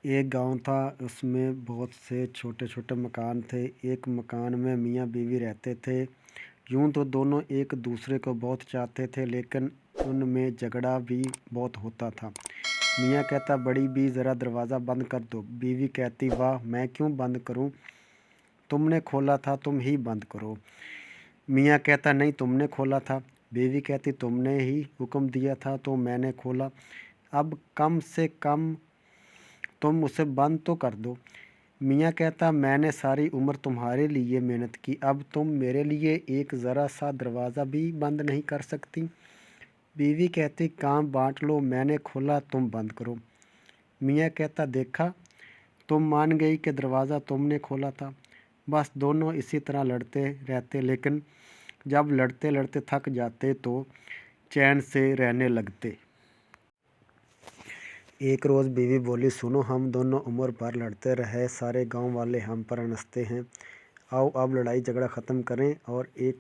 एक गांव था। उसमें बहुत से छोटे छोटे मकान थे। एक मकान में मियाँ बीवी रहते थे। यूं तो दोनों एक दूसरे को बहुत चाहते थे, लेकिन उनमें झगड़ा भी बहुत होता था। मियाँ कहता, बड़ी बी ज़रा दरवाज़ा बंद कर दो। बीवी कहती, वाह, मैं क्यों बंद करूं? तुमने खोला था, तुम ही बंद करो। मियाँ कहता, नहीं, तुमने खोला था। बीवी कहती, तुमने ही हुक्म दिया था तो मैंने खोला। अब कम से कम तुम उसे बंद तो कर दो। मियाँ कहता, मैंने सारी उम्र तुम्हारे लिए मेहनत की, अब तुम मेरे लिए एक ज़रा सा दरवाज़ा भी बंद नहीं कर सकती। बीवी कहती, काम बांट लो, मैंने खोला, तुम बंद करो। मियाँ कहता, देखा, तुम मान गई कि दरवाज़ा तुमने खोला था। बस दोनों इसी तरह लड़ते रहते, लेकिन जब लड़ते लड़ते थक जाते तो चैन से रहने लगते। एक रोज़ बीवी बोली, सुनो, हम दोनों उम्र भर लड़ते रहे, सारे गांव वाले हम पर हंसते हैं। आओ अब लड़ाई झगड़ा ख़त्म करें और एक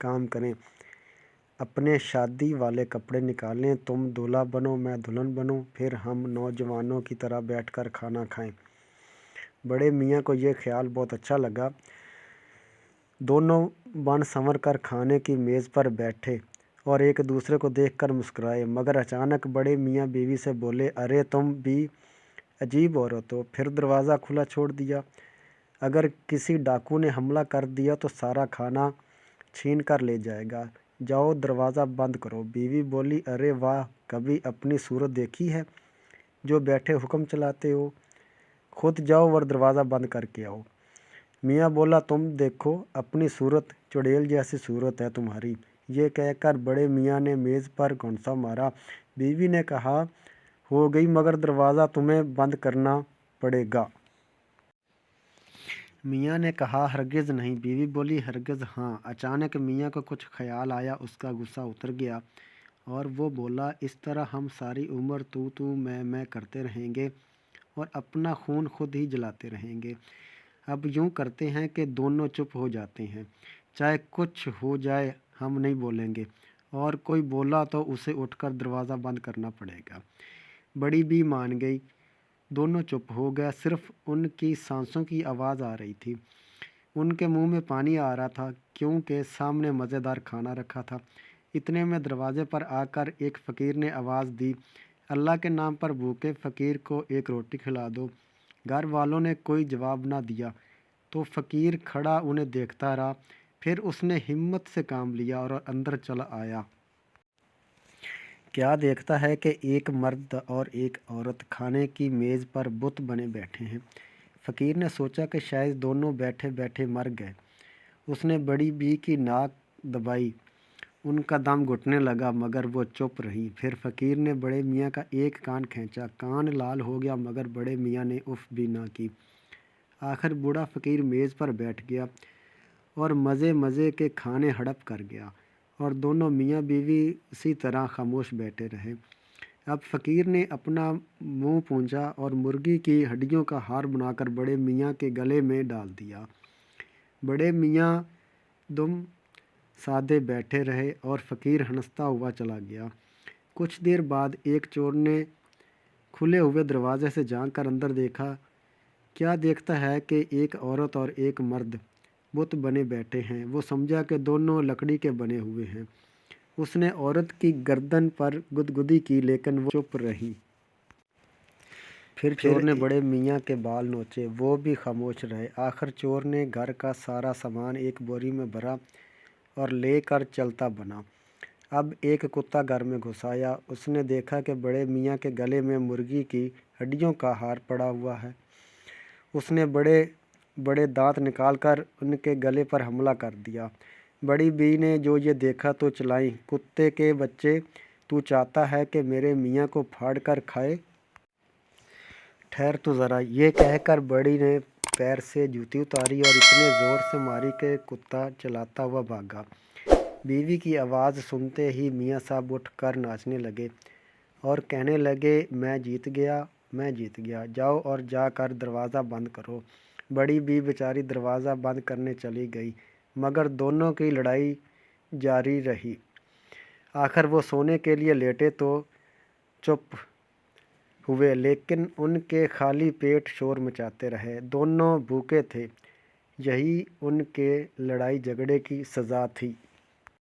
काम करें, अपने शादी वाले कपड़े निकालें, तुम दूल्हा बनो, मैं दुल्हन बनूं, फिर हम नौजवानों की तरह बैठकर खाना खाएं। बड़े मियाँ को यह ख्याल बहुत अच्छा लगा। दोनों बन संवर कर खाने की मेज़ पर बैठे और एक दूसरे को देखकर मुस्कुराए, मगर अचानक बड़े मियाँ बीवी से बोले, अरे तुम भी अजीब औरत हो, फिर दरवाज़ा खुला छोड़ दिया। अगर किसी डाकू ने हमला कर दिया तो सारा खाना छीन कर ले जाएगा। जाओ दरवाज़ा बंद करो। बीवी बोली, अरे वाह, कभी अपनी सूरत देखी है? जो बैठे हुक्म चलाते हो, खुद जाओ और दरवाज़ा बंद करके आओ। मियाँ बोला, तुम देखो, अपनी सूरत चुड़ैल जैसी सूरत है तुम्हारी। ये कहकर बड़े मियाँ ने मेज़ पर घुंसा मारा। बीवी ने कहा, हो गई, मगर दरवाज़ा तुम्हें बंद करना पड़ेगा। मियाँ ने कहा, हरगिज़ नहीं। बीवी बोली, हरगिज़ हाँ। अचानक मियाँ को कुछ ख्याल आया, उसका गुस्सा उतर गया और वो बोला, इस तरह हम सारी उम्र तू मैं करते रहेंगे और अपना खून खुद ही जलाते रहेंगे। अब यूँ करते हैं कि दोनों चुप हो जाते हैं, चाहे कुछ हो जाए हम नहीं बोलेंगे, और कोई बोला तो उसे उठकर दरवाज़ा बंद करना पड़ेगा। बड़ी भी मान गई। दोनों चुप हो गए, सिर्फ उनकी सांसों की आवाज़ आ रही थी। उनके मुंह में पानी आ रहा था, क्योंकि सामने मज़ेदार खाना रखा था। इतने में दरवाजे पर आकर एक फ़कीर ने आवाज़ दी, अल्लाह के नाम पर भूखे फ़कीर को एक रोटी खिला दो। घर वालों ने कोई जवाब ना दिया तो फ़कीर खड़ा उन्हें देखता रहा। फिर उसने हिम्मत से काम लिया और अंदर चला आया। क्या देखता है कि एक मर्द और एक औरत खाने की मेज़ पर बुत बने बैठे हैं। फ़कीर ने सोचा कि शायद दोनों बैठे बैठे मर गए। उसने बड़ी बी की नाक दबाई, उनका दम घुटने लगा, मगर वो चुप रही। फिर फ़कीर ने बड़े मियाँ का एक कान खींचा, कान लाल हो गया, मगर बड़े मियाँ ने उफ भी ना की। आखिर बूढ़ा फ़कीर मेज़ पर बैठ गया और मज़े मज़े के खाने हड़प कर गया, और दोनों मियाँ बीवी इसी तरह खामोश बैठे रहे। अब फ़कीर ने अपना मुंह पूंछा और मुर्गी की हड्डियों का हार बनाकर बड़े मियाँ के गले में डाल दिया। बड़े मियाँ दुम साधे बैठे रहे और फ़कीर हंसता हुआ चला गया। कुछ देर बाद एक चोर ने खुले हुए दरवाजे से झांक कर अंदर देखा। क्या देखता है कि एक औरत और एक मर्द बुत बने बैठे हैं। वो समझा कि दोनों लकड़ी के बने हुए हैं। उसने औरत की गर्दन पर गुदगुदी की, लेकिन वो चुप रही। फिर चोर ने बड़े मियाँ के बाल नोचे, वो भी खामोश रहे। आखिर चोर ने घर का सारा सामान एक बोरी में भरा और लेकर चलता बना। अब एक कुत्ता घर में घुस आया। उसने देखा कि बड़े मियाँ के गले में मुर्गी की हड्डियों का हार पड़ा हुआ है। उसने बड़े बड़े दांत निकालकर उनके गले पर हमला कर दिया। बड़ी बी ने जो ये देखा तो चिल्लाई, कुत्ते के बच्चे, तू चाहता है कि मेरे मियाँ को फाड़ कर खाए? ठहर तो ज़रा। ये कहकर बड़ी ने पैर से जूती उतारी और इतने ज़ोर से मारी कि कुत्ता चलाता हुआ भागा। बीवी की आवाज़ सुनते ही मियाँ साहब उठकर नाचने लगे और कहने लगे, मैं जीत गया, मैं जीत गया, जाओ और जाकर दरवाज़ा बंद करो। बड़ी बी बेचारी दरवाज़ा बंद करने चली गई, मगर दोनों की लड़ाई जारी रही। आखिर वो सोने के लिए लेटे तो चुप ہوئے لیکن ان کے خالی پیٹ شور مچاتے رہے۔ دونوں بھوکے تھے، یہی ان کے لڑائی جھگڑے کی سزا تھی۔